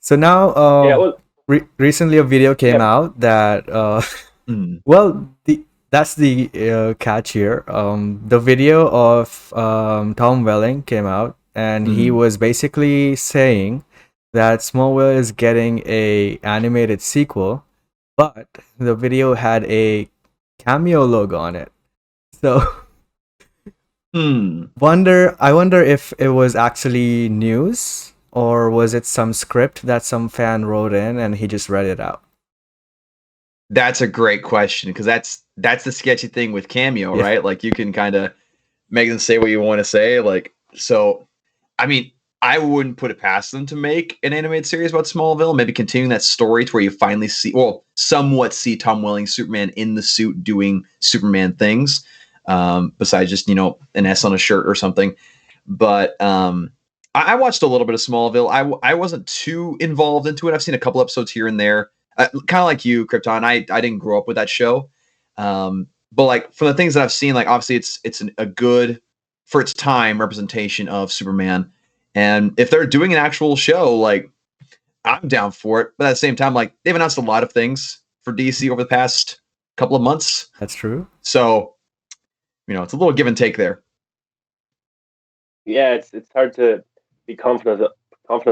So now, Yeah, well, recently a video came yeah. out that Mm, well, that's the catch here. The video of Tom Welling came out, and he mm. was basically saying that Smallville is getting a animated sequel, but the video had a cameo logo on it. So Hmm. I wonder if it was actually news or was it some script that some fan wrote in and he just read it out. That's a great question because that's the sketchy thing with Cameo, Yeah, right? Like you can kind of make them say what you want to say. Like so, I mean, I wouldn't put it past them to make an animated series about Smallville. Maybe continuing that story to where you finally see, well, somewhat see Tom Welling Superman in the suit doing Superman things, besides just an S on a shirt or something. But I watched a little bit of Smallville. I wasn't too involved into it. I've seen a couple episodes here and there. Kind of like you, Krypton. I didn't grow up with that show, but like from the things that I've seen, like obviously a good for its time representation of Superman. And if they're doing an actual show, like I'm down for it. But at the same time, like they've announced a lot of things for DC over the past couple of months, that's true. so it's a little give and take there. Yeah, it's hard to be confident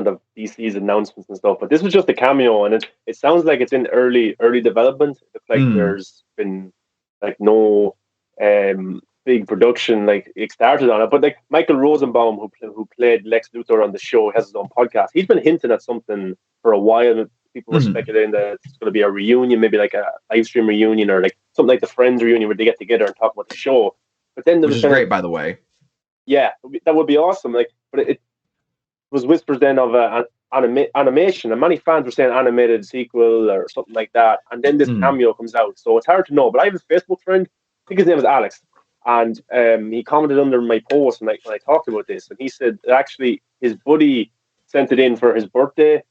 of DC's announcements and stuff. But this was just a cameo, and it sounds like it's in early development. It looks like Mm, there's been like no big production like it started on it. But like Michael Rosenbaum, who played Lex Luthor on the show, has his own podcast. He's been hinting at something for a while. People were mm, speculating that it's going to be a reunion, maybe like a live stream reunion or like something like the Friends reunion where they get together and talk about the show. But then there which was is kind of great, by the way. yeah, that would be awesome. Like, but it was whispers then of an animation, and many fans were saying animated sequel or something like that. And then this Mm, cameo comes out, so it's hard to know. But I have a Facebook friend, I think his name is Alex, and he commented under my post when I talked about this, and he said that actually his buddy sent it in for his birthday,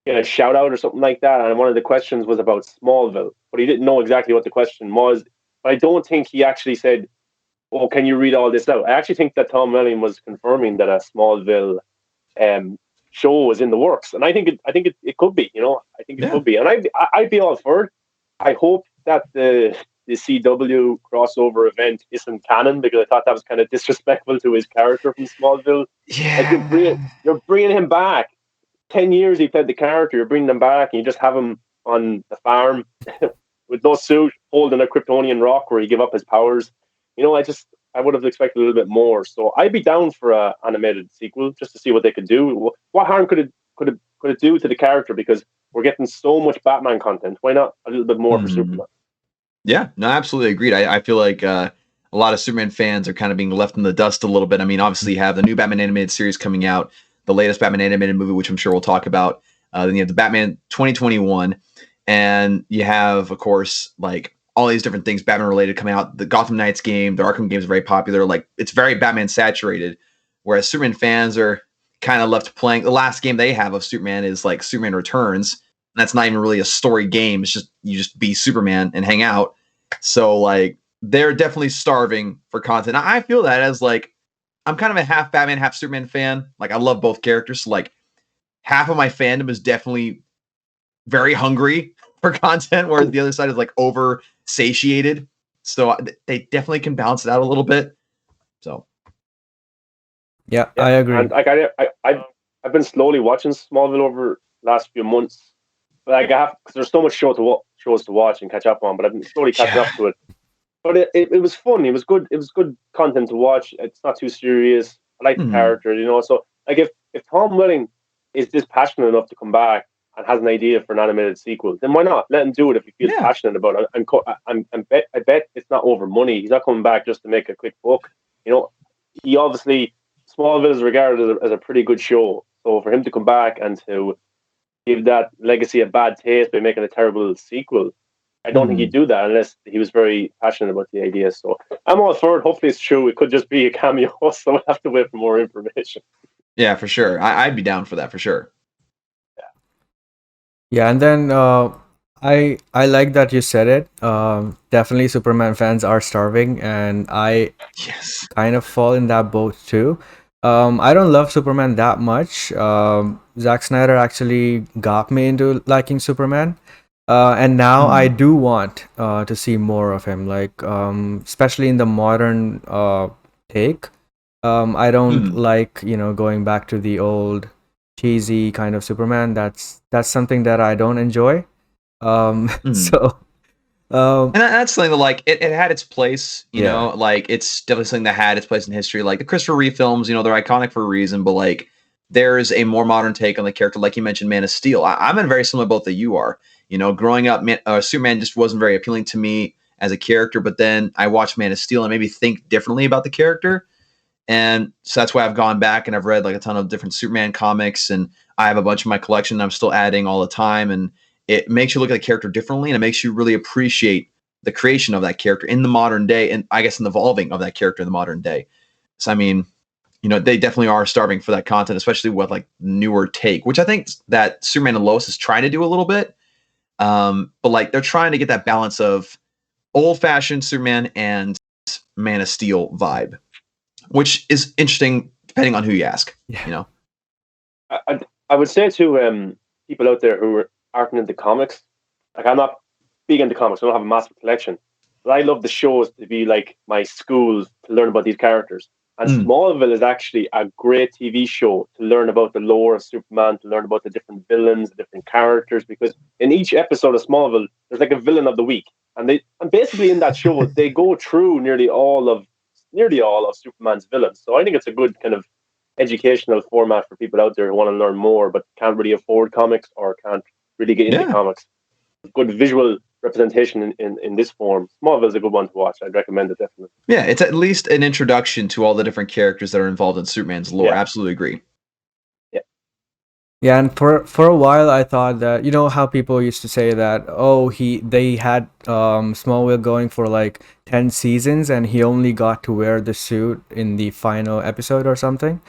get a shout out or something like that. And one of the questions was about Smallville, but he didn't know exactly what the question was. But I don't think he actually said, "Oh, can you read all this out?" I actually think that Tom Welling was confirming that a Smallville um, show was in the works, and I think it could be. I think it yeah. could be, and I'd be all for it. I hope that the CW crossover event isn't canon because I thought that was kind of disrespectful to his character from Smallville. Like Yeah. you're bringing him back. 10 years he played the character. You're bringing him back, and you just have him on the farm with no suit, holding a Kryptonian rock where he give up his powers. I would have expected a little bit more. So I'd be down for a animated sequel just to see what they could do. What harm could it do to the character? Because we're getting so much Batman content. Why not a little bit more for Mhm. Superman? Yeah, no, absolutely agreed. I feel like a lot of Superman fans are kind of being left in the dust a little bit. I mean, obviously, you have the new Batman animated series coming out, the latest Batman animated movie, which I'm sure we'll talk about. Then you have the Batman 2021, and you have, of course, like all these different things Batman related coming out. The Gotham Knights game, the Arkham game is very popular. Like it's very Batman saturated, whereas Superman fans are kind of left playing. The last game they have of Superman is like Superman Returns. And that's not even really a story game. It's just you just be Superman and hang out. So like they're definitely starving for content. I feel that as like I'm kind of a half Batman, half Superman fan. Like I love both characters. So like half of my fandom is definitely very hungry for content, whereas the other side is like over satiated. So they definitely can balance it out a little bit. So Yeah, Yeah, I agree. and like I've been slowly watching Smallville over the last few months. Like I have, because there's so much shows to watch and catch up on, but I've been slowly catching yeah. up to it. But it was fun. It was good. It was good content to watch. It's not too serious. I like the Hmm. character. So like if Tom Welling is this passionate enough to come back and has an idea for an animated sequel, then why not let him do it if he feels Yeah. passionate about it? I bet it's not over money. He's not coming back just to make a quick buck. He obviously Smallville is regarded as a pretty good show. So for him to come back and to give that legacy a bad taste by making a terrible sequel, I don't think he'd Hmm. do that unless he was very passionate about the idea. So I'm all for it. Hopefully it's true. It could just be a cameo, so we'll have to wait for more information. Yeah, for sure. I'd be down for that for sure. Yeah, and then I like that you said it. Definitely Superman fans are starving, and I Yes. kind of fall in that boat too. I don't love Superman that much. Zack Snyder actually got me into liking Superman. And now I Mm, do want to see more of him, like especially in the modern take. I don't mm, like, going back to the old cheesy kind of Superman. That's something that I don't enjoy. mm. So um, And that's something that like it had its place, yeah, like it's definitely something that had its place in history. Like the Christopher Reeve films, they're iconic for a reason, but like there's a more modern take on the character, like you mentioned, Man of Steel. I'm in a very similar boat that you are. Growing up, Superman just wasn't very appealing to me as a character, but then I watched Man of Steel and maybe think differently about the character. And so that's why I've gone back and I've read like a ton of different Superman comics, and I have a bunch in my collection I'm still adding all the time. And it makes you look at the character differently, and it makes you really appreciate the creation of that character in the modern day, and I guess in the evolving of that character in the modern day. So I mean, they definitely are starving for that content, especially with like newer take, which I think that Superman and Lois is trying to do a little bit. But like they're trying to get that balance of old fashioned Superman and Man of Steel vibe, which is interesting depending on who you ask. yeah, You know. I would say to people out there who aren't into comics, like I'm not big into comics. I don't have a massive collection, but I love the shows to be like my school to learn about these characters. And Mm, Smallville is actually a great TV show to learn about the lore of Superman, to learn about the different villains, the different characters. Because in each episode of Smallville, there's like a villain of the week, and basically in that show they go through nearly all of Superman's villains. So I think it's a good kind of educational format for people out there who want to learn more but can't really afford comics or can't really get into yeah. comics. Good visual representation in this form. Smallville is a good one to watch. I'd recommend it definitely. Yeah, it's at least an introduction to all the different characters that are involved in Superman's lore. Yeah, Absolutely agree. yeah, yeah. And for a while, I thought that, how people used to say that, oh, they had Smallville going for like 10 seasons, and he only got to wear the suit in the final episode or something.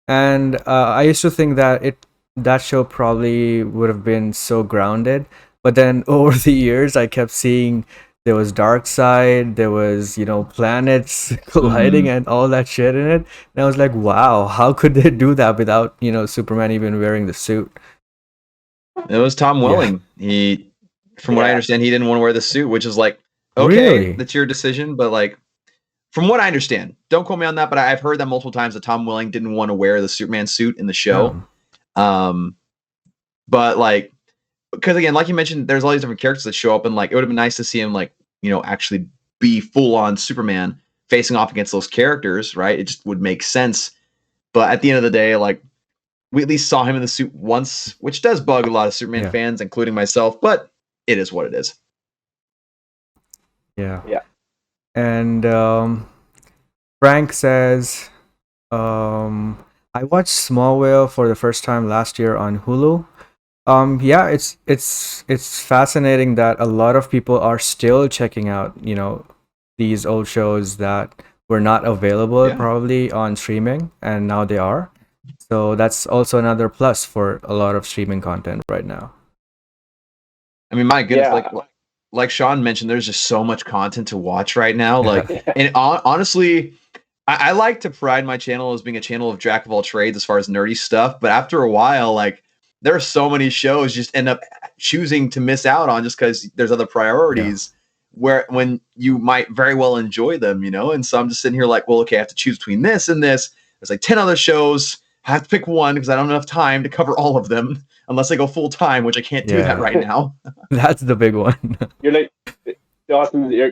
And I used to think that that show probably would have been so grounded, but then over the years, I kept seeing there was dark side, there was planets colliding Mm. and all that shit in it, and I was like, wow, how could they do that without Superman even wearing the suit? It was Tom Yeah, Welling. From what I yeah. understand, he didn't want to wear the suit, which is like, okay, really. that's your decision. But like, from what I understand, don't quote me on that, but I've heard that multiple times that Tom Welling didn't want to wear the Superman suit in the show. Oh, Um, but like, because again, like you mentioned, there's all these different characters that show up, and like, it would have been nice to see him like, actually be full on Superman facing off against those characters, right? It just would make sense. But at the end of the day, like, we at least saw him in the suit once, which does bug a lot of Superman yeah, fans, including myself, but it is what it is. yeah. Yeah. And Frank says, I watched Smallville for the first time last year on Hulu. Yeah, it's fascinating that a lot of people are still checking out, these old shows that were not available Yeah. probably on streaming, and now they are. So that's also another plus for a lot of streaming content right now. I mean, my goodness, Yeah. like Sean mentioned, there's just so much content to watch right now. Yeah. Like, and honestly, I like to pride my channel as being a channel of jack of all trades as far as nerdy stuff. But after a while, like, there are so many shows you just end up choosing to miss out on just because there's other Yeah. priorities where when you might very well enjoy them, And so I'm just sitting here like, well, okay, I have to choose between this and this. There's like 10 other shows. I have to pick one because I don't have enough time to cover all of them unless I go full time, which I can't do that Yeah. right now. That's the big one. You're like Austin. You're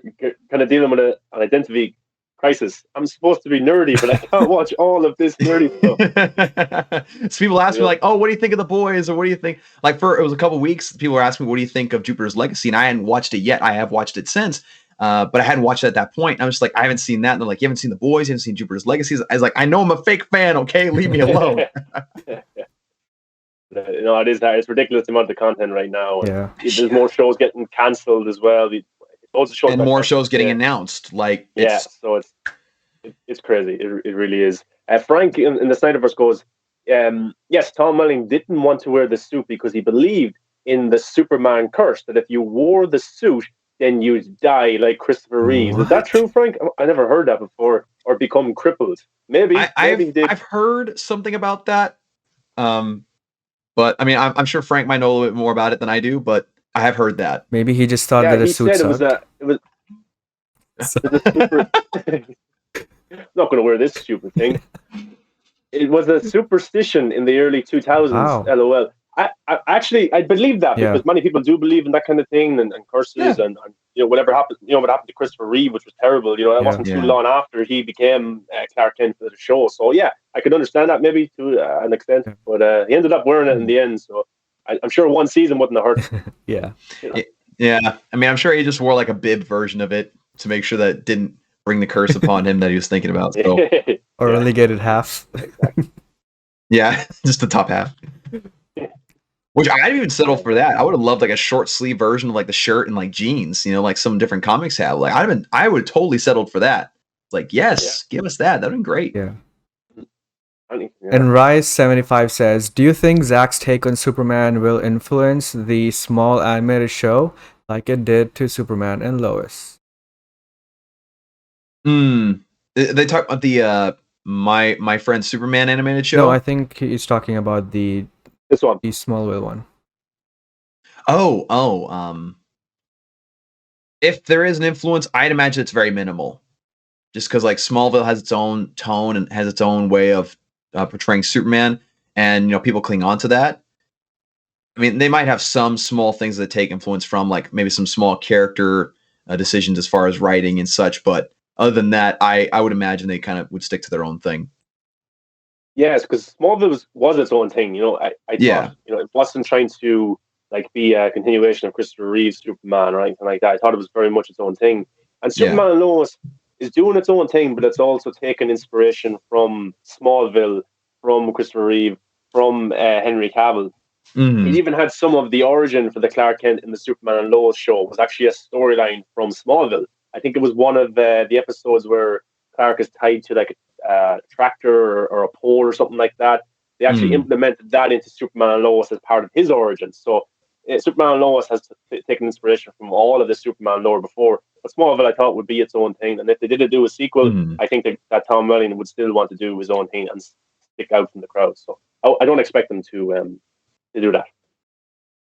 kind of dealing with an identity crisis. I'm supposed to be nerdy, but I can't watch all of this nerdy stuff. So people ask You me know? like, "Oh, what do you think of the boys?" Or "What do you think?" Like for it was a couple weeks, people were asking me, "What do you think of Jupiter's Legacy?" And I hadn't watched it yet. I have watched it since, but I hadn't watched it at that point. And I was just like, "I haven't seen that." And they're like, "You haven't seen the boys? You haven't seen Jupiter's Legacy?" I was like, "I know I'm a fake fan. Okay, leave me alone." It is that it's ridiculous amount of content right now, and Yeah. there's more shows getting cancelled as well. Loads of shows And got more cancelled shows getting today. announced. Like Yeah, it's so it's crazy. It really is. Frank in the Snyderverse goes, yes, Tom Welling didn't want to wear the suit because he believed in the Superman curse that if you wore the suit, then you'd die like Christopher Reeves. Is that What? true, Frank? I never heard that before. Or become crippled. Maybe he did. I've heard something about that. But I mean, I'm sure Frank might know a little bit more about it than I do, but I have heard that. Maybe he just thought Yeah, that the he suit said it was sucked. a super. I'm not going to wear this stupid thing. It was a superstition in the early 2000s. Wow. LOL. I believe that Yeah. because many people do believe in that kind of thing and curses and whatever happened. What happened to Christopher Reeve, which was terrible. That Yeah. wasn't too long after he became Clark Kent for the show. So yeah, I could understand that maybe to an extent, but he ended up wearing it in the end. So I'm sure one season wouldn't have hurt. Yeah. Yeah. I mean, I'm sure he just wore like a bib version of it to make sure that it didn't bring the curse upon him that he was thinking about. So Or relegated half. yeah, just the top half. Which I'd even settle for that. I would have loved like a short sleeve version of like the shirt and like jeans, like some different comics have. Like I would have totally settled for that. Like, yes, give us that. That'd been great. Yeah. And Rise75 says, do you think Zack's take on Superman will influence the small animated show like it did to Superman and Lois? They talk about the my friend Superman animated show? No, I think he's talking about this one. The Smallville one. If there is an influence, I'd imagine it's very minimal. Just because like Smallville has its own tone and has its own way of portraying Superman, and people cling on to that. I mean, they might have some small things that take influence from, like maybe some small character decisions as far as writing and such. But other than that, I would imagine they kind of would stick to their own thing. Yes, because Smallville was its own thing. I thought it wasn't trying to like be a continuation of Christopher Reeve's Superman or anything like that. I thought it was very much its own thing. And Superman and Lois is doing its own thing, but it's also taking inspiration from Smallville, from Christopher Reeve, from Henry Cavill. Mm-hmm. It even had some of the origin for the Clark Kent in the Superman and Lois show was actually a storyline from Smallville. I think it was one of the episodes where Clark is tied to like a tractor or a pole or something like that. They actually implemented that into Superman and Lois as part of his origin. So Superman and Lois has taken inspiration from all of the Superman lore before. But Smallville, I thought, would be its own thing. And if they did do a sequel, I think that Tom Welling would still want to do his own thing and stick out from the crowd. So I don't expect them to do that.